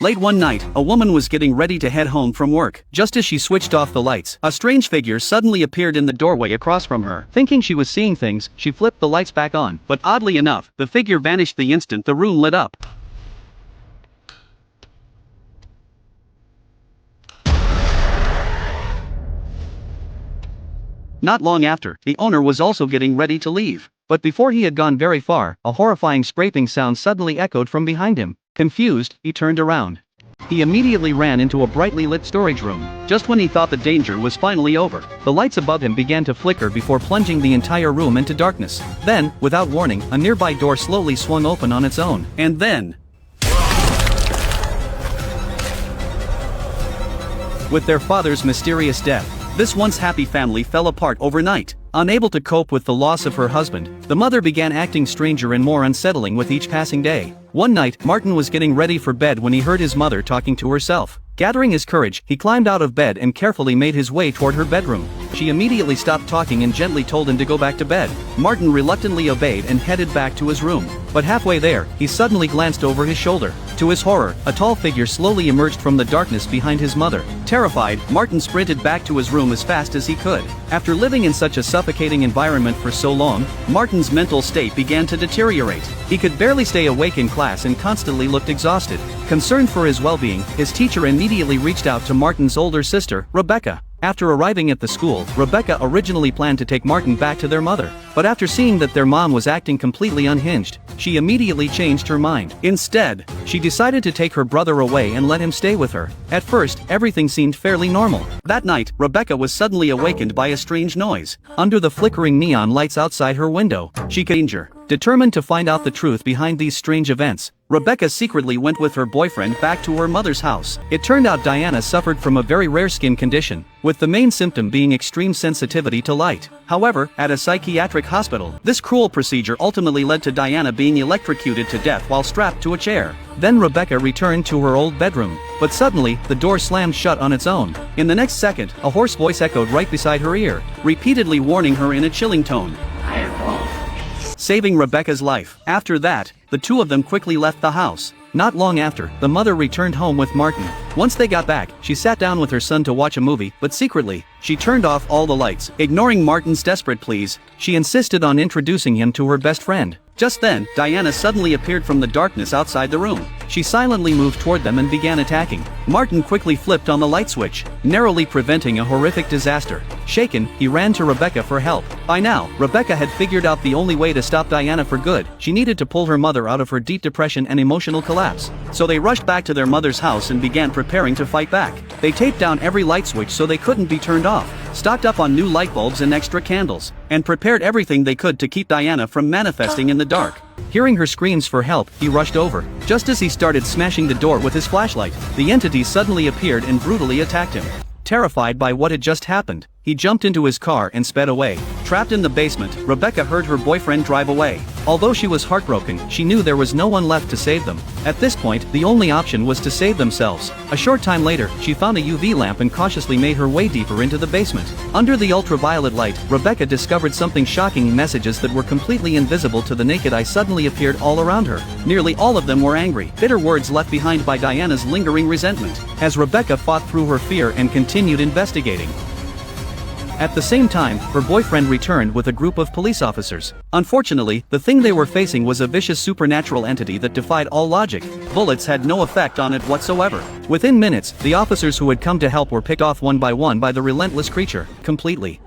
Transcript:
Late one night, a woman was getting ready to head home from work. Just as she switched off the lights, a strange figure suddenly appeared in the doorway across from her. Thinking she was seeing things, she flipped the lights back on. But oddly enough, the figure vanished the instant the room lit up. Not long after, the owner was also getting ready to leave. But before he had gone very far, a horrifying scraping sound suddenly echoed from behind him. Confused, he turned around. He immediately ran into a brightly lit storage room. Just when he thought the danger was finally over, the lights above him began to flicker before plunging the entire room into darkness. Then, without warning, a nearby door slowly swung open on its own. And then, with their father's mysterious death, this once happy family fell apart overnight. Unable to cope with the loss of her husband, the mother began acting stranger and more unsettling with each passing day. One night, Martin was getting ready for bed when he heard his mother talking to herself. Gathering his courage, he climbed out of bed and carefully made his way toward her bedroom. She immediately stopped talking and gently told him to go back to bed. Martin reluctantly obeyed and headed back to his room. But halfway there, he suddenly glanced over his shoulder. To his horror, a tall figure slowly emerged from the darkness behind his mother. Terrified, Martin sprinted back to his room as fast as he could. After living in such a suffocating environment for so long, Martin's mental state began to deteriorate. He could barely stay awake in class and constantly looked exhausted. Concerned for his well-being, his teacher immediately reached out to Martin's older sister, Rebecca. After arriving at the school, Rebecca originally planned to take Martin back to their mother. But after seeing that their mom was acting completely unhinged, she immediately changed her mind. Instead, she decided to take her brother away and let him stay with her. At first, everything seemed fairly normal. That night, Rebecca was suddenly awakened by a strange noise. Under the flickering neon lights outside her window, she could danger. Determined to find out the truth behind these strange events, Rebecca secretly went with her boyfriend back to her mother's house. It turned out Diana suffered from a very rare skin condition, with the main symptom being extreme sensitivity to light. However, at a psychiatric hospital, this cruel procedure ultimately led to Diana being electrocuted to death while strapped to a chair. Then Rebecca returned to her old bedroom, but suddenly, the door slammed shut on its own. In the next second, a hoarse voice echoed right beside her ear, repeatedly warning her in a chilling tone, saving Rebecca's life. After that, the two of them quickly left the house. Not long after, the mother returned home with Martin. Once they got back, she sat down with her son to watch a movie, but secretly, she turned off all the lights. Ignoring Martin's desperate pleas, she insisted on introducing him to her best friend. Just then, Diana suddenly appeared from the darkness outside the room. She silently moved toward them and began attacking. Martin quickly flipped on the light switch, narrowly preventing a horrific disaster. Shaken, he ran to Rebecca for help. By now, Rebecca had figured out the only way to stop Diana for good. She needed to pull her mother out of her deep depression and emotional collapse. So they rushed back to their mother's house and began preparing to fight back. They taped down every light switch so they couldn't be turned off, stocked up on new light bulbs and extra candles, and prepared everything they could to keep Diana from manifesting in the dark. Hearing her screams for help, he rushed over. Just as he started smashing the door with his flashlight, the entity suddenly appeared and brutally attacked him. Terrified by what had just happened, he jumped into his car and sped away. Trapped in the basement, Rebecca heard her boyfriend drive away. Although she was heartbroken, she knew there was no one left to save them. At this point, the only option was to save themselves. A short time later, she found a UV lamp and cautiously made her way deeper into the basement. Under the ultraviolet light, Rebecca discovered something shocking. Messages that were completely invisible to the naked eye suddenly appeared all around her. Nearly all of them were angry, bitter words left behind by Diana's lingering resentment. As Rebecca fought through her fear and continued investigating, at the same time, her boyfriend returned with a group of police officers. Unfortunately, the thing they were facing was a vicious supernatural entity that defied all logic. Bullets had no effect on it whatsoever. Within minutes, the officers who had come to help were picked off one by the relentless creature, completely.